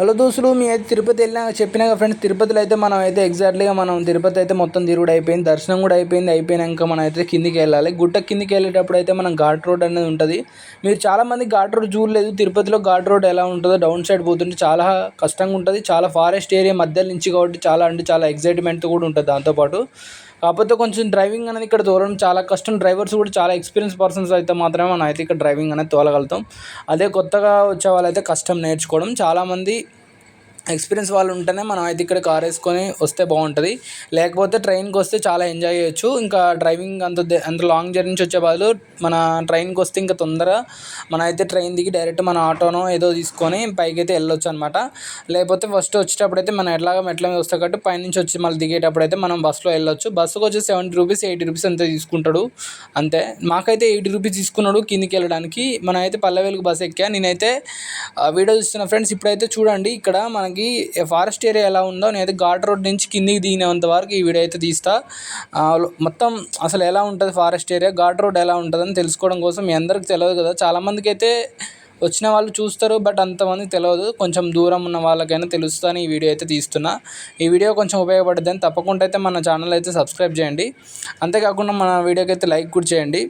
Hello దోస్తులు, మీ అయితే తిరుపతి వెళ్ళినా చెప్పినా ఫ్రెండ్స్. తిరుపతిలో అయితే మనం అయితే ఎగ్జాక్ట్లీగా తిరుపతి అయితే మొత్తం తిరుగుడు అయిపోయింది, దర్శనం కూడా అయిపోయినాక మనం అయితే కిందికి వెళ్ళాలి. గుట్ట కిందికి వెళ్ళేటప్పుడు అయితే మనం ఘాట్ రోడ్ అనేది ఉంటుంది. మీరు చాలామంది ఘాట్ రోడ్ చూడలేదు. తిరుపతిలో ఘాట్ రోడ్ ఎలా ఉంటుందో, డౌన్ సైడ్ పోతుంటే చాలా కష్టంగా ఉంటుంది. చాలా ఫారెస్ట్ ఏరియా మధ్య నుంచి కాబట్టి చాలా ఎగ్జైట్మెంట్ కూడా ఉంటుంది దాంతోపాటు. కాకపోతే కొంచెం డ్రైవింగ్ అనేది ఇక్కడ తోలడం చాలా కష్టం. డ్రైవర్స్ కూడా చాలా ఎక్స్పీరియన్స్ పర్సన్స్ అయితే మాత్రమే మనం అయితే ఇక్కడ డ్రైవింగ్ అనేది తోలగలుగుతాం. అదే కొత్తగా వచ్చే వాళ్ళైతే కష్టం నేర్చుకోవడం. చాలామంది ఎక్స్పీరియన్స్ వాళ్ళు ఉంటేనే మనం అయితే ఇక్కడ కార్ వేసుకొని వస్తే బాగుంటుంది. లేకపోతే ట్రైన్కి వస్తే చాలా ఎంజాయ్ చేయొచ్చు. ఇంకా డ్రైవింగ్ అంత లాంగ్ జర్నీ నుంచి వచ్చే బదులు మన ట్రైన్కి వస్తే ఇంకా తొందరగా మన అయితే ట్రైన్ దిగి డైరెక్ట్ మన ఆటోనో ఏదో తీసుకొని పైకి అయితే వెళ్ళొచ్చు అనమాట. లేకపోతే ఫస్ట్ వచ్చేటప్పుడు అయితే మనం ఎట్లాగా మెట్ల మీద వస్తాం కాబట్టి పైనుంచి వచ్చి మళ్ళీ దిగేటప్పుడు అయితే మనం బస్సులో వెళ్ళొచ్చు. బస్సుకు వచ్చి 70 రూపీస్ 80 రూపీస్ అంతే తీసుకుంటాడు అంతే. మాకైతే 80 రూపీస్ తీసుకున్నాడు కిందికి వెళ్ళడానికి. మనం అయితే పల్లెవేలుగు బస్సు ఎక్కా. నేనైతే వీడియో చూస్తున్న ఫ్రెండ్స్. ఇప్పుడైతే చూడండి ఇక్కడ మనకి ఫారెస్ట్ ఏరియా ఎలా ఉందో, నేనైతే ఘాట్ రోడ్ నుంచి కిందికి దిగినంత వరకు ఈ వీడియో అయితే తీస్తా. మొత్తం అసలు ఎలా ఉంటుంది ఫారెస్ట్ ఏరియా, ఘాట్ రోడ్ ఎలా ఉంటుందని తెలుసుకోవడం కోసం. మీ అందరికి తెలియదు కదా, చాలామందికి అయితే వచ్చిన వాళ్ళు చూస్తారు, బట్ అంతమందికి తెలియదు. కొంచెం దూరం ఉన్న వాళ్ళకైనా తెలుస్తుందని ఈ వీడియో అయితే తీస్తున్నా. ఈ వీడియో కొంచెం ఉపయోగపడుతుందని తప్పకుండా అయితే మన ఛానల్ అయితే సబ్స్క్రైబ్ చేయండి. అంతేకాకుండా మన వీడియోకి అయితే లైక్ కూడా చేయండి.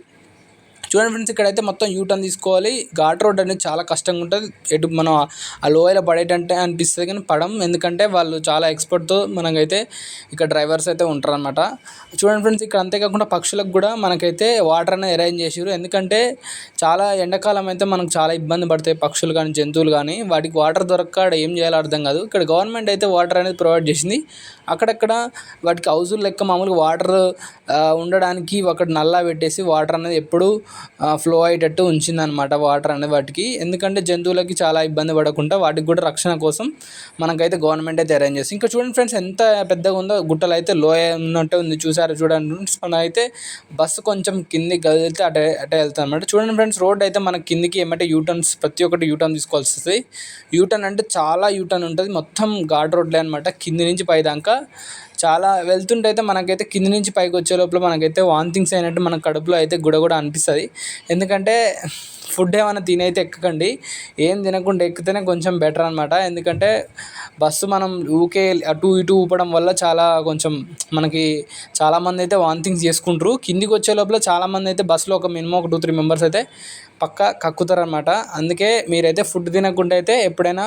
చూడండి ఫ్రెండ్స్, ఇక్కడైతే మొత్తం యూటర్న్ తీసుకోవాలి. ఘాట్ రోడ్ అనేది చాలా కష్టంగా ఉంటుంది. ఎటు మనం ఆ లోయలో పడేటంటే అనిపిస్తుంది కానీ పడం, ఎందుకంటే వాళ్ళు చాలా ఎక్స్పర్ట్తో మనకైతే ఇక్కడ డ్రైవర్స్ అయితే ఉంటారనమాట. చూడండి ఫ్రెండ్స్, ఇక్కడ అంతేకాకుండా పక్షులకు కూడా మనకైతే వాటర్ అనేది అరేంజ్ చేసారు. ఎందుకంటే చాలా ఎండాకాలం అయితే మనకు చాలా ఇబ్బంది పడతాయి పక్షులు కానీ జంతువులు కానీ. వాటికి వాటర్ దొరక్క ఏం చేయాలో అర్థం కాదు. ఇక్కడ గవర్నమెంట్ అయితే వాటర్ అనేది ప్రొవైడ్ చేసింది. అక్కడక్కడ వాటికి హౌజులు లెక్క మామూలుగా వాటర్ ఉండడానికి ఒకటి నల్లా పెట్టేసి వాటర్ అనేది ఎప్పుడు ఫ్లో అయ్యేటట్టు ఉంచిందనమాట వాటర్ అనేది వాటికి. ఎందుకంటే జంతువులకి చాలా ఇబ్బంది పడకుండా వాటికి కూడా రక్షణ కోసం మనకైతే గవర్నమెంట్ అయితే అరేంజ్ చేస్తుంది. ఇంకా చూడండి ఫ్రెండ్స్, ఎంత పెద్దగా ఉందో. గుట్టలు అయితే లోయ ఉన్నట్టే ఉంది, చూసారు చూడండి. మనం అయితే బస్సు కొంచెం కిందికి కదిలితే అటే వెళ్తాం అనమాట. చూడండి ఫ్రెండ్స్, రోడ్ అయితే మనకి కిందికి ఏమంటే యూటర్న్స్, ప్రతి ఒక్కటి యూటర్న్ తీసుకోవాల్సి వస్తుంది. యూటర్న్ అంటే చాలా యూటర్న్ ఉంటుంది. మొత్తం ఘాట్ రోడ్లే అనమాట, కింది నుంచి పై దాకా. చాలా వెళ్తుంటే అయితే మనకైతే కింది నుంచి పైకి వచ్చే లోపల మనకైతే వాంతింగ్స్ అయినట్టు మన కడుపులో అయితే గుడ అనిపిస్తుంది. ఎందుకంటే ఫుడ్ ఏమైనా తినైతే ఎక్కకండి, ఏం తినకుండా ఎక్కితేనే కొంచెం బెటర్ అనమాట. ఎందుకంటే బస్సు మనం ఊకే అటు ఇటు ఊపడం వల్ల చాలా కొంచెం మనకి చాలామంది అయితే వాంతింగ్స్ చేసుకుంటారు. కిందికి వచ్చే లోపల చాలామంది అయితే బస్సులో ఒక మినిమం ఒక 2-3 మెంబర్స్ అయితే పక్కా కక్కుతారనమాట. అందుకే మీరైతే ఫుడ్ తినకుండా అయితే ఎప్పుడైనా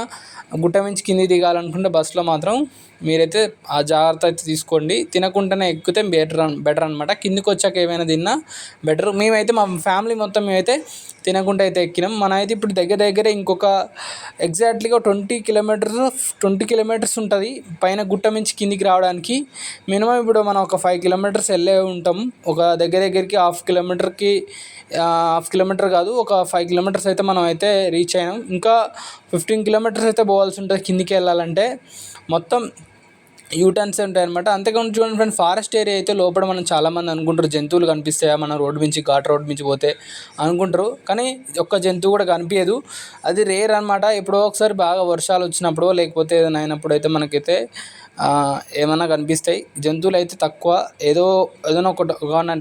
గుట్ట మించి కిందికి దిగాలనుకుంటే బస్సులో మాత్రం మీరైతే ఆ జాగ్రత్త అయితే తీసుకోండి. తినకుండానే ఎక్కితే బెటర్ అనమాట. కిందికి వచ్చాక ఏమైనా తిన్నా బెటర్. మేమైతే మా ఫ్యామిలీ మొత్తం మేమైతే తినకుండా అయితే ఎక్కినాం. మన అయితే ఇప్పుడు దగ్గర ఇంకొక ఎగ్జాక్ట్లీగా 20 కిలోమీటర్స్ ఉంటుంది పైన గుట్ట మించి కిందికి రావడానికి. మినిమం ఇప్పుడు మనం ఒక 5 కిలోమీటర్స్ వెళ్ళే ఉంటాం. ఒక దగ్గరికి హాఫ్ కిలోమీటర్ కాదు, ఒక 5 కిలోమీటర్స్ అయితే మనం అయితే రీచ్ అయినాం. ఇంకా 15 కిలోమీటర్స్ అయితే పోవాల్సి ఉంటుంది కిందికి వెళ్ళాలంటే. మొత్తం యూటర్న్స్ ఉంటాయి అనమాట. అంతేకాకుండా చూడండి ఫ్రెండ్, ఫారెస్ట్ ఏరియా అయితే లోపల మనం చాలామంది అనుకుంటారు జంతువులు కనిపిస్తాయా మన రోడ్డు మించి, ఘాట్ రోడ్ మించి పోతే అనుకుంటారు. కానీ ఒక్క జంతువు కూడా కనిపించదు. అది రేర్ అనమాట. ఎప్పుడో ఒకసారి బాగా వర్షాలు వచ్చినప్పుడు లేకపోతే ఏదైనా అయినప్పుడు అయితే మనకైతే ఏమైనా కనిపిస్తాయి. జంతువులు అయితే తక్కువ. ఏదైనా ఒక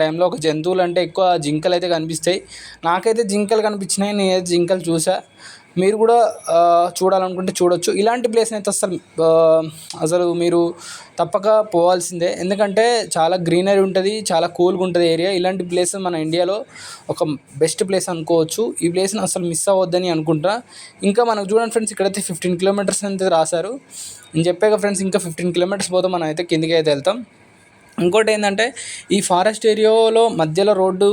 టైంలో ఒక జంతువులు అంటే ఎక్కువ జింకలు అయితే కనిపిస్తాయి. నాకైతే జింకలు కనిపించినాయి, నేనైతే జింకలు చూసా. మీరు కూడా చూడాలనుకుంటే చూడొచ్చు. ఇలాంటి ప్లేస్ని అయితే అసలు మీరు తప్పక పోవాల్సిందే. ఎందుకంటే చాలా గ్రీనరీ ఉంటుంది, చాలా కూల్గా ఉంటుంది ఏరియా. ఇలాంటి ప్లేస్ మన ఇండియాలో ఒక బెస్ట్ ప్లేస్ అనుకోవచ్చు. ఈ ప్లేస్ని అసలు మిస్ అవ్వద్దని అనుకుంటా. ఇంకా మనకు చూడండి ఫ్రెండ్స్, ఇక్కడైతే 15 కిలోమీటర్స్ అయితే రాశారు. నేను చెప్పాక ఫ్రెండ్స్, ఇంకా 15 కిలోమీటర్స్ పోతే మనం అయితే కిందికి అయితే వెళ్తాం. ఇంకోటి ఏంటంటే ఈ ఫారెస్ట్ ఏరియాలో మధ్యలో రోడ్డు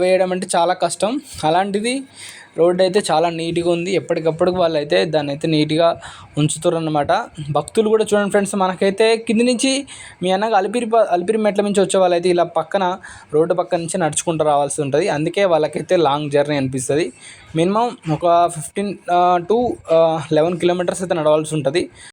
వేయడం అంటే చాలా కష్టం. అలాంటిది రోడ్డు అయితే చాలా నీట్గా ఉంది. ఎప్పటికప్పుడు వాళ్ళు అయితే దాన్ని అయితే నీట్గా ఉంచుతారు అన్నమాట. భక్తులు కూడా చూడండి ఫ్రెండ్స్, మనకైతే కింది నుంచి మీ అన్నగా అలిపిరి మెట్ల నుంచి వచ్చే వాళ్ళైతే ఇలా పక్కన రోడ్డు పక్క నుంచి నడుచుకుంటూ రావాల్సి ఉంటుంది. అందుకే వాళ్ళకైతే లాంగ్ జర్నీ అనిపిస్తుంది. మినిమం ఒక 15 to 11 కిలోమీటర్స్ అయితే నడవాల్సి ఉంటుంది.